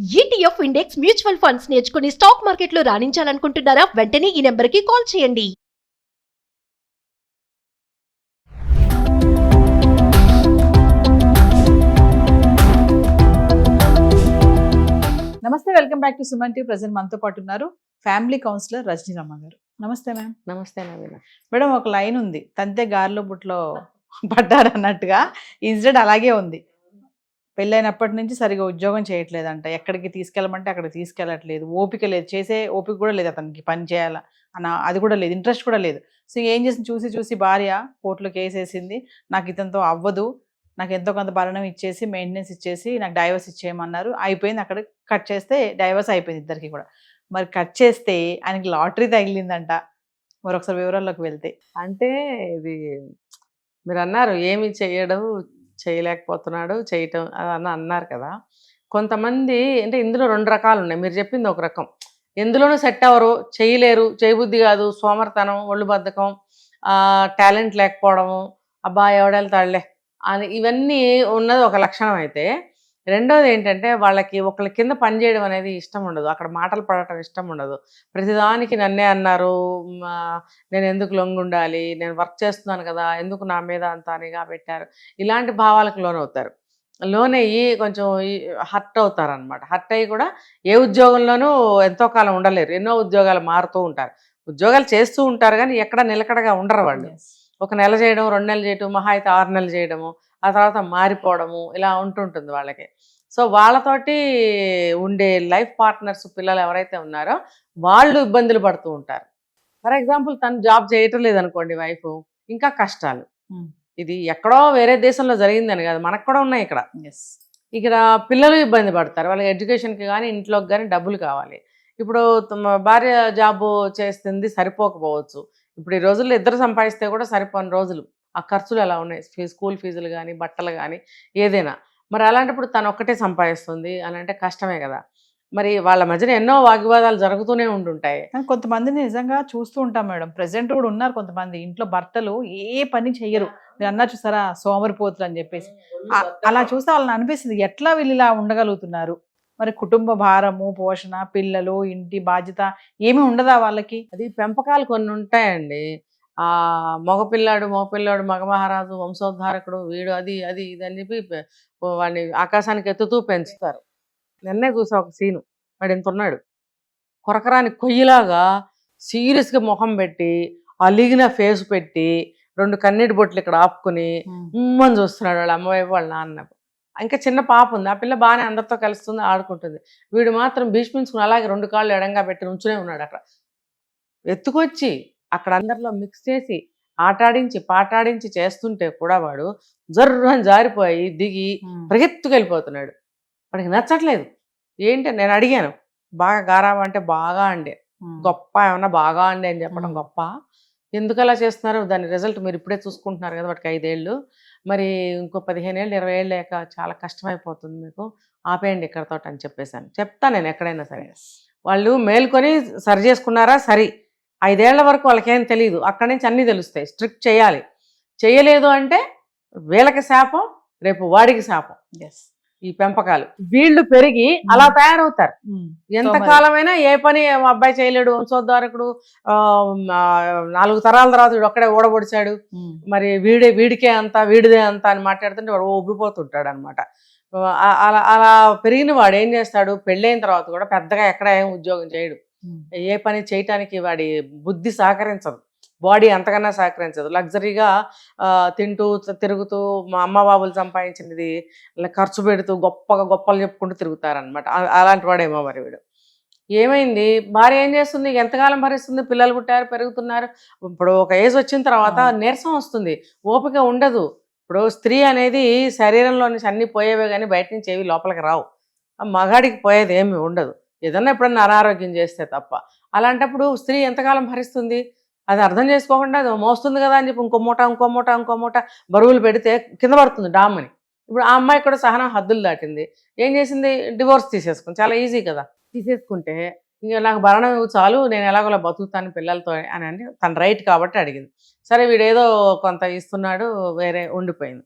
ETF index mutual funds నేర్చుకుని stock మార్కెట్లో రాణించాలనుకుంటున్నారా? వెంటనే ఈ నెంబర్కి కాల్ చేయండి. నమస్తే, welcome back to Suman TV. Present మనతో పాటు ఉన్నారు ఫ్యామిలీ కౌన్సిలర్ రజనీ రమ్మ గారు. నమస్తే మ్యామ్. నమస్తే నవీన. మేడం, ఒక లైన్ ఉంది, తంతే గారెలో బుట్లో పడ్డారు అన్నట్టుగా ఇన్సిడెంట్ అలాగే ఉంది. పెళ్ళైనప్పటి నుంచి సరిగా ఉద్యోగం చేయట్లేదంట, ఎక్కడికి తీసుకెళ్ళమంటే అక్కడికి తీసుకెళ్ళట్లేదు, ఓపిక లేదు, చేసే ఓపిక కూడా లేదు అతనికి, పని చేయాలా అన్న అది కూడా లేదు, ఇంట్రెస్ట్ కూడా లేదు. సో ఏం చేసింది, చూసి చూసి భార్య కోర్టులో కేసు వేసింది, నాకు ఇతనితో అవ్వదు, నాకు ఎంతో కొంత భరణం ఇచ్చేసి మెయింటెనెన్స్ ఇచ్చేసి నాకు డైవర్స్ ఇచ్చేయమన్నారు. అయిపోయింది, అక్కడ కట్ చేస్తే డైవర్స్ అయిపోయింది ఇద్దరికి కూడా. మరి కట్ చేస్తే ఆయనకి లాటరీ తగిలిందంట. మరొకసారి వివరాల్లోకి వెళ్తే, అంటే ఇది మీరు అన్నారు ఏమి చేయడం చేయలేకపోతున్నాడు చేయటం అని అన్నారు కదా. కొంతమంది అంటే ఇందులో రెండు రకాలు ఉన్నాయి. మీరు చెప్పింది ఒక రకం, ఎందులోనూ సెట్ అవ్వరు, చేయలేరు, చేయబుద్ధి కాదు, సోమర్తనం, ఒళ్ళు బద్ధకం, టాలెంట్ లేకపోవడము, అబ్బా ఎవడెళ్తాడులే అని ఇవన్నీ ఉన్నది ఒక లక్షణం. అయితే రెండోది ఏంటంటే వాళ్ళకి ఒకళ్ళ కింద పనిచేయడం అనేది ఇష్టం ఉండదు, అక్కడ మాటలు పడటం ఇష్టం ఉండదు, ప్రతిదానికి నన్నే అన్నారు, నేను ఎందుకు లొంగుండాలి, నేను వర్క్ చేస్తున్నాను కదా, ఎందుకు నా మీద అంత అనిగా పెట్టారు, ఇలాంటి భావాలకు లోనవుతారు. లోనయ్యి కొంచెం హర్ట్ అవుతారు అనమాట. హర్ట్ అయ్యి కూడా ఏ ఉద్యోగంలోనూ ఎంతో కాలం ఉండలేరు, ఎన్నో ఉద్యోగాలు మారుతూ ఉంటారు, ఉద్యోగాలు చేస్తూ ఉంటారు కానీ ఎక్కడ నిలకడగా ఉండరు వాళ్ళు. ఒక నెల చేయడం, 2 నెలలు చేయడం, మహా అయితే 6 నెలలు చేయడము, ఆ తర్వాత మారిపోవడము, ఇలా ఉంటుంటుంది వాళ్ళకి. సో వాళ్ళతోటి ఉండే లైఫ్ పార్ట్నర్స్ పిల్లలు ఎవరైతే ఉన్నారో వాళ్ళు ఇబ్బందులు పడుతూ ఉంటారు. ఫర్ ఎగ్జాంపుల్ తను జాబ్ చేయటం లేదనుకోండి వైఫ్, ఇంకా కష్టాలు. ఇది ఎక్కడో వేరే దేశంలో జరిగిందని కాదు, మనకు కూడా ఉన్నాయి ఇక్కడ. ఇక్కడ పిల్లలు ఇబ్బంది పడతారు, వాళ్ళకి ఎడ్యుకేషన్కి కానీ ఇంట్లోకి కానీ డబ్బులు కావాలి. ఇప్పుడు భార్య జాబ్ చేస్తుంది సరిపోకపోవచ్చు, ఇప్పుడు ఈ రోజుల్లో ఇద్దరు సంపాదిస్తే కూడా సరిపోని రోజులు, ఆ ఖర్చులు అలా ఉన్నాయి, స్కూల్ ఫీజులు కానీ బట్టలు కానీ ఏదైనా. మరి అలాంటప్పుడు తను ఒక్కటే సంపాదిస్తుంది అని అంటే కష్టమే కదా. మరి వాళ్ళ మధ్యన ఎన్నో వాగ్వివాదాలు జరుగుతూనే ఉంటుంటాయి. కొంతమందిని నిజంగా చూస్తూ ఉంటాం మేడం, ప్రెసెంట్ కూడా ఉన్నారు కొంతమంది ఇంట్లో భర్తలు ఏ పని చెయ్యరు. మీరు అన్నారు చూసారా, సోమరిపోతులు అని చెప్పేసి, అలా చూస్తే వాళ్ళని అనిపిస్తుంది ఎట్లా వీళ్ళు ఇలా ఉండగలుగుతున్నారు. మరి కుటుంబ భారము, పోషణ, పిల్లలు, ఇంటి బాధ్యత ఏమీ ఉండదా వాళ్ళకి? అది పెంపకాలు కొన్ని ఉంటాయండి. మగపిల్లాడు మగమహారాజు, వంశోద్ధారకుడు, వీడు అది అది ఇది అని చెప్పి వాడిని ఆకాశానికి ఎత్తుతూ పెంచుతారు. నిన్నే చూసా ఒక సీను, వాడు ఎంత ఉన్నాడు, కొరకరాని కొయ్యిలాగా సీరియస్గా మొహం పెట్టి, అలిగిన ఫేస్ పెట్టి, 2 కన్నీటి బొట్లు ఇక్కడ ఆపుకుని ఉమ్మని చూస్తున్నాడు వాళ్ళ అమ్మవైపు వాళ్ళ నాన్న. ఇంకా చిన్న పాప ఉంది, ఆ పిల్ల బాగానే అందరితో కలుస్తుంది, ఆడుకుంటుంది. వీడు మాత్రం భీష్మించుకుని అలాగే 2 కాళ్ళు ఎడంగా పెట్టి ఉంచునే ఉన్నాడు. అక్కడ ఎత్తుకొచ్చి అక్కడ అందరిలో మిక్స్ చేసి ఆటాడించి పాటాడించి చేస్తుంటే కూడా వాడు జర్రని జారిపోయి దిగి పరిగెత్తుకెళ్ళిపోతున్నాడు. వాడికి నచ్చట్లేదు. ఏంటి నేను అడిగాను, బాగా గారాబం అంటే బాగా అండే, గొప్ప ఏమన్నా బాగా అండే అని చెప్పడం గొప్ప, ఎందుకు అలా చేస్తున్నారు, దాని రిజల్ట్ మీరు ఇప్పుడే చూసుకుంటున్నారు కదా, వాటికి 5 ఏళ్ళు, మరి ఇంకో 15 ఏళ్ళు 20 ఏళ్ళు లేక చాలా కష్టమైపోతుంది, మీకు ఆపేయండి ఇక్కడతో అని చెప్పేశాను. చెప్తాను నేను ఎక్కడైనా సరే. వాళ్ళు మేల్కొని సరి చేసుకున్నారా సరి, 5 ఏళ్ల వరకు వాళ్ళకేం తెలియదు, అక్కడి నుంచి అన్నీ తెలుస్తాయి. స్ట్రిక్ట్ చేయాలి, చేయలేదు అంటే వీళ్ళకి శాపం, రేపు వాడికి శాపం. ఈ పెంపకాలు వీళ్ళు పెరిగి అలా తయారవుతారు. ఎంతకాలమైనా ఏ పని అబ్బాయి చేయలేడు, వంశోద్ధారకుడు, 4 తరాల తర్వాత వీడు ఒక్కడే ఓడబొడిచాడు, మరి వీడికే అంత వీడిదే అంత అని మాట్లాడుతుంటే వాడు ఉబ్బిపోతుంటాడు అనమాట. అలా అలా పెరిగిన వాడు ఏం చేస్తాడు, పెళ్ళైన తర్వాత కూడా పెద్దగా ఎక్కడ ఏం ఉద్యోగం చేయడు, ఏ పని చేయటానికి వాడి బుద్ధి సహకరించదు, బాడీ అంతకన్నా సహకరించదు. లగ్జరీగా తింటూ తిరుగుతూ మా అమ్మ బాబులు సంపాదించినది ఖర్చు పెడుతూ గొప్పలు చెప్పుకుంటూ తిరుగుతారనమాట. అలాంటి వాడేమో మరి వీడు. ఏమైంది, భార్య ఏం చేస్తుంది, ఎంతకాలం భరిస్తుంది, పిల్లలు పుట్టారు పెరుగుతున్నారు. ఇప్పుడు ఒక ఏజ్ వచ్చిన తర్వాత నీరసం వస్తుంది, ఓపిక ఉండదు. ఇప్పుడు స్త్రీ అనేది శరీరంలో నుంచి అన్నీ పోయేవే కానీ బయట నుంచి ఏవి లోపలికి రావు. మగాడికి పోయేది ఏమి ఉండదు, ఏదన్నా ఎప్పుడన్నా అనారోగ్యం చేస్తే తప్ప. అలాంటప్పుడు స్త్రీ ఎంతకాలం భరిస్తుంది, అది అర్థం చేసుకోకుండా అది మోస్తుంది కదా అని చెప్పి ఇంకో మూట బరువులు పెడితే కింద పడుతుంది డామ్మని. ఇప్పుడు ఆ అమ్మాయి కూడా సహనం హద్దులు దాటింది, ఏం చేసింది, డివోర్స్ తీసేసుకుంది. చాలా ఈజీ కదా, తీసేసుకుంటే ఇంకా నాకు భరణం చాలు, నేను ఎలాగోలా బతుకుతాను పిల్లలతో అని అంటే తన రైట్ కాబట్టి అడిగింది. సరే వీడేదో కొంత ఇస్తున్నాడు, వేరే ఉండిపోయింది.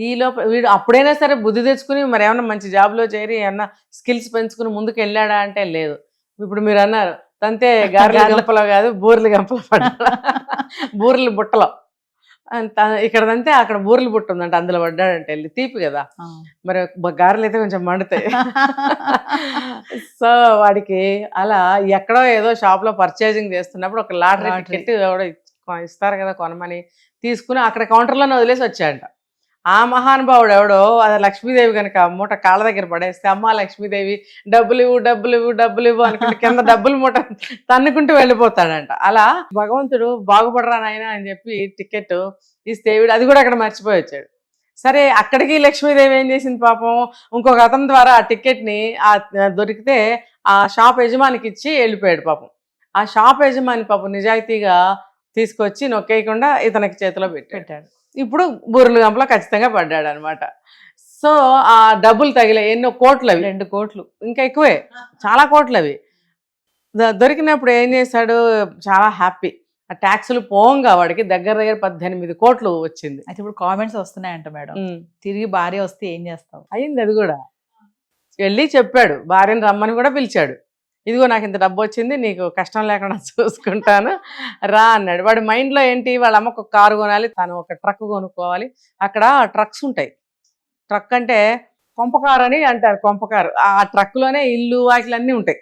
ఈ లోపల వీడు అప్పుడైనా సరే బుద్ధి తెచ్చుకుని మరి ఏమన్నా మంచి జాబ్లో చేరి ఏమన్నా స్కిల్స్ పెంచుకుని ముందుకు వెళ్ళాడా అంటే లేదు. ఇప్పుడు మీరు అన్నారు తంతే గారెల గంపలో కాదు బూరెల గంపలో పడ్డా, బూరెల బుట్టలో. ఇక్కడదంతే అక్కడ బూరెల బుట్ట ఉందంట, అందులో పడ్డాడంటే వెళ్ళి. తీపి కదా మరి, గారెలు అయితే కొంచెం మండుతాయి. సో వాడికి అలా ఎక్కడో ఏదో షాప్లో పర్చేజింగ్ చేస్తున్నప్పుడు ఒక లాటరీ టికెట్ ఎవడో ఇస్తారు కదా కొనమని తీసుకుని అక్కడ కౌంటర్లోనే వదిలేసి వచ్చాడంట. ఆ మహానుభావుడు ఎవడో అది లక్ష్మీదేవి కనుక మూట కాళ్ళ దగ్గర పడేస్తే, అమ్మ లక్ష్మీదేవి డబ్బులు ఇవ్వు డబ్బులు ఇవ్వు డబ్బులు ఇవ్వు అనుకుంటే కింద డబ్బులు మూట తన్నుకుంటూ వెళ్ళిపోతాడంట. అలా భగవంతుడు బాగుపడరా నాయన అని చెప్పి టికెట్ ఇస్తే వీడు అది కూడా అక్కడ మర్చిపోయి వచ్చాడు. సరే అక్కడికి లక్ష్మీదేవి ఏం చేసింది పాపం, ఇంకొక అతని ద్వారా ఆ టికెట్ని దొరికితే ఆ షాప్ యజమానికి ఇచ్చి వెళ్ళిపోయాడు పాపం. ఆ షాప్ యజమాని పాపం నిజాయితీగా తీసుకొచ్చి నొక్కేయకుండా ఇతనికి చేతిలో పెట్టాడు. ఇప్పుడు బూరెల గంపలో ఖచ్చితంగా పడ్డాడు అనమాట. సో ఆ డబ్బులు తగిలే ఎన్నో కోట్లు, అవి 2 కోట్లు ఇంకా ఎక్కువే, చాలా కోట్లు అవి. దొరికినప్పుడు ఏం చేశాడు, చాలా హ్యాపీ. ఆ ట్యాక్సులు పోంగా వాడికి దగ్గర 18 కోట్లు వచ్చింది. అయితే ఇప్పుడు కామెంట్స్ వస్తున్నాయంట మేడం, తిరిగి భార్య వస్తే ఏం చేస్తావు? అయింది అది కూడా. వెళ్ళి చెప్పాడు, భార్యను రమ్మని కూడా పిలిచాడు. ఇదిగో నాకు ఇంత డబ్బు వచ్చింది, నీకు కష్టం లేకుండా చూసుకుంటాను రా అన్నాడు. వాడి మైండ్లో ఏంటి, వాళ్ళ అమ్మకు ఒక కారు కొనాలి, తను ఒక ట్రక్ కొనుక్కోవాలి. అక్కడ ట్రక్స్ ఉంటాయి. ట్రక్ అంటే కొంపకారు అని అంటారు, కొంపకారు. ఆ ట్రక్లోనే ఇల్లు వాకిలన్నీ ఉంటాయి.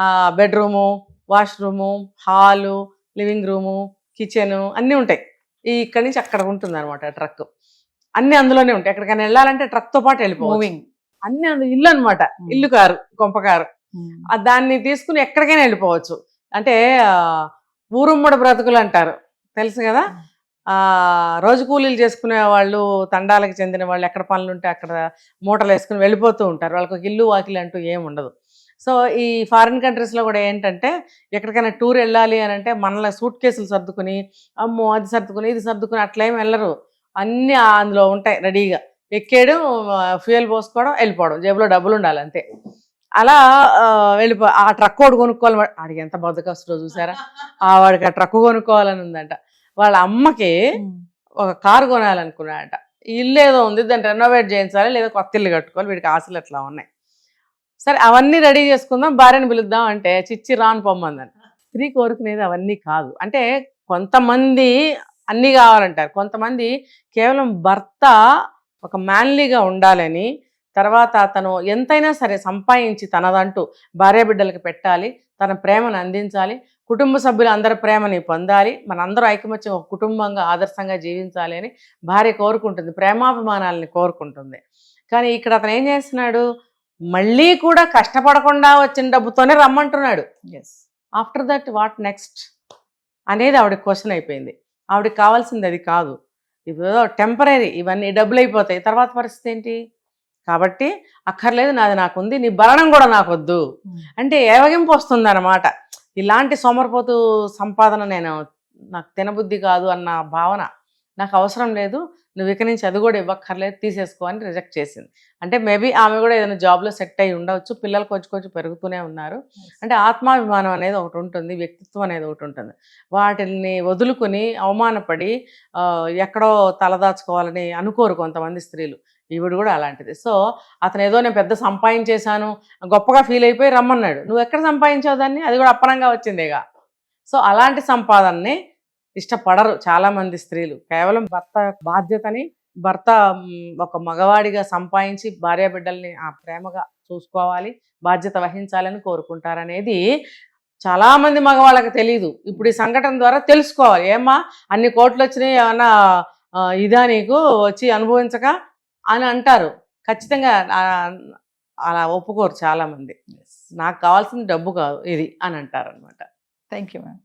ఆ bedroom, washroom, hall, living room, kitchen అన్నీ ఉంటాయి. ఇక్కడి నుంచి అక్కడ ఉంటుంది అనమాట ట్రక్. అన్నీ అందులోనే ఉంటాయి. ఎక్కడికైనా వెళ్ళాలంటే ట్రక్తో పాటు వెళ్ళిపోవాలి. అన్నీ ఇల్లు అనమాట, ఇల్లు కారు, కొంపకారు. దాన్ని తీసుకుని ఎక్కడికైనా వెళ్ళిపోవచ్చు. అంటే ఊరుమ్మడి బ్రతుకులు అంటారు, తెలుసు కదా. రోజు కూలీలు చేసుకునే వాళ్ళు, తండాలకు చెందిన వాళ్ళు ఎక్కడ పనులు ఉంటే అక్కడ మూటలు వేసుకుని వెళ్ళిపోతూ ఉంటారు. వాళ్ళకి ఒక ఇల్లు వాకిలి అంటూ ఏమి ఉండదు. సో ఈ ఫారిన్ కంట్రీస్లో కూడా ఏంటంటే ఎక్కడికైనా టూర్ వెళ్ళాలి అని అంటే మనలో సూట్ కేసులు సర్దుకుని, అమ్మో అది సర్దుకుని ఇది సర్దుకుని అట్లేం వెళ్ళరు. అన్నీ అందులో ఉంటాయి రెడీగా. ఎక్కేయడం, ఫ్యూయల్ పోసుకోవడం, వెళ్ళిపోవడం, జేబులో డబ్బులు ఉండాలి అంతే. అలా ఆ ట్రక్ ఒకటి కొనుక్కోవాలి. వాడికి ఎంత బద్దకస్తులో చూసారా, వాడికి ఆ ట్రక్ కొనుక్కోవాలని ఉందంట. వాళ్ళ అమ్మకి ఒక కారు కొనాలనుకున్నాడంట. ఇల్లు ఏదో ఉంది, దాన్ని రెనోవేట్ చేయించాలి, లేదా కొత్త ఇల్లు కట్టుకోవాలి. వీడికి ఆశలు ఎట్లా ఉన్నాయి. సరే అవన్నీ రెడీ చేసుకుందాం, భార్యను పిలుద్దాం అంటే చిచ్చి రాను పొమ్మందని. స్త్రీ కోరుకునేది అవన్నీ కాదు. అంటే కొంతమంది అన్నీ కావాలంటారు, కొంతమంది కేవలం భర్త ఒక మ్యాన్లీగా ఉండాలని, తర్వాత తను ఎంతైనా సరే సంపాదించి తనదంటూ భార్య బిడ్డలకి పెట్టాలి, తన ప్రేమను అందించాలి, కుటుంబ సభ్యులు అందరి ప్రేమని పొందాలి, మనందరూ ఐకమత్యం ఒక కుటుంబంగా ఆదర్శంగా జీవించాలి అని భార్య కోరుకుంటుంది, ప్రేమాభిమానాలని కోరుకుంటుంది. కానీ ఇక్కడ అతను ఏం చేస్తున్నాడు, మళ్ళీ కూడా కష్టపడకుండా వచ్చిన డబ్బుతోనే రమ్మంటున్నాడు. ఆఫ్టర్ దట్ వాట్ నెక్స్ట్ అనేది ఆవిడకి క్వశ్చన్ అయిపోయింది. ఆవిడకి కావాల్సింది అది కాదు, ఇదేదో టెంపరీ, ఇవన్నీ డబ్బులు అయిపోతాయి, తర్వాత పరిస్థితి ఏంటి. కాబట్టి అక్కర్లేదు, నాది నాకుంది, నీ భరణం కూడా నాకొద్దు అంటే ఏవగింపు వస్తుంది అనమాట. ఇలాంటి సోమరిపోతు సంపాదన నాకు తినబుద్ధి కాదు అన్న భావన, నాకు అవసరం లేదు, నువ్వు ఇక నుంచి అది కూడా ఇవ్వక్కర్లేదు, తీసేసుకో అని రిజెక్ట్ చేసింది. అంటే మేబీ ఆమె కూడా ఏదైనా జాబ్లో సెట్ అయ్యి ఉండవచ్చు, పిల్లలు కొంచెం పెరుగుతూనే ఉన్నారు. అంటే ఆత్మాభిమానం అనేది ఒకటి ఉంటుంది, వ్యక్తిత్వం అనేది ఒకటి ఉంటుంది. వాటిని వదులుకొని అవమానపడి ఎక్కడో తలదాచుకోవాలని అనుకోరు కొంతమంది స్త్రీలు. ఈవిడ కూడా అలాంటిది. సో అతను ఏదో నేను పెద్ద సంపాదించేశాను గొప్పగా ఫీల్ అయిపోయి రమ్మన్నాడు. నువ్వు ఎక్కడ సంపాదించావు దాన్ని, అది కూడా అప్పనంగా వచ్చిందేగా. సో అలాంటి సంపాదనని ఇష్టపడరు చాలామంది స్త్రీలు. కేవలం భర్త బాధ్యతని, భర్త ఒక మగవాడిగా సంపాదించి భార్య బిడ్డల్ని ఆ ప్రేమగా చూసుకోవాలి, బాధ్యత వహించాలని కోరుకుంటారనేది చాలామంది మగవాళ్ళకి తెలియదు. ఇప్పుడు ఈ సంఘటన ద్వారా తెలుసుకోవాలి. ఏమ్మా అన్ని కోట్లు వచ్చినాయి, ఏమన్నా ఇదా నీకు వచ్చి అనుభవించక అని అంటారు. ఖచ్చితంగా అలా ఒప్పుకోరు చాలామంది. నాకు కావాల్సిన డబ్బు కాదు ఇది అని అంటారు అనమాట. Thank you ma'am.